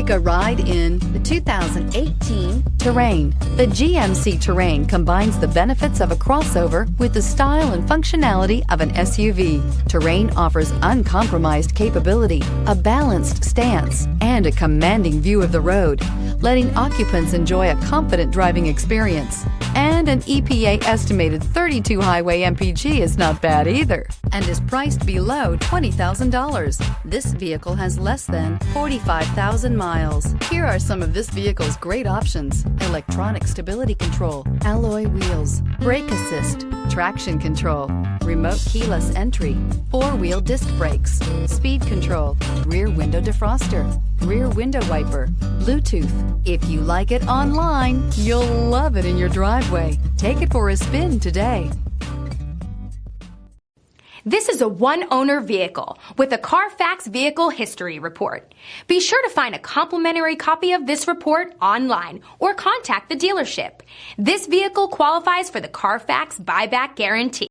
Take a ride in the 2018 Terrain. The GMC Terrain combines the benefits of a crossover with the style and functionality of an SUV. Terrain offers uncompromised capability, a balanced stance, and a commanding view of the road, letting occupants enjoy a confident driving experience. And an EPA estimated 32 highway MPG is not bad either, and is priced below $20,000. This vehicle has less than 45,000 miles. Here are some of this vehicle's great options: electronic stability control, alloy wheels, brake assist, traction control, remote keyless entry, four-wheel disc brakes, speed control, rear window defroster, rear window wiper, Bluetooth. If you like it online, you'll love it in your driveway. Take it for a spin today. This is a one-owner vehicle with a Carfax Vehicle History Report. Be sure to find a complimentary copy of this report online or contact the dealership. This vehicle qualifies for the Carfax Buyback Guarantee.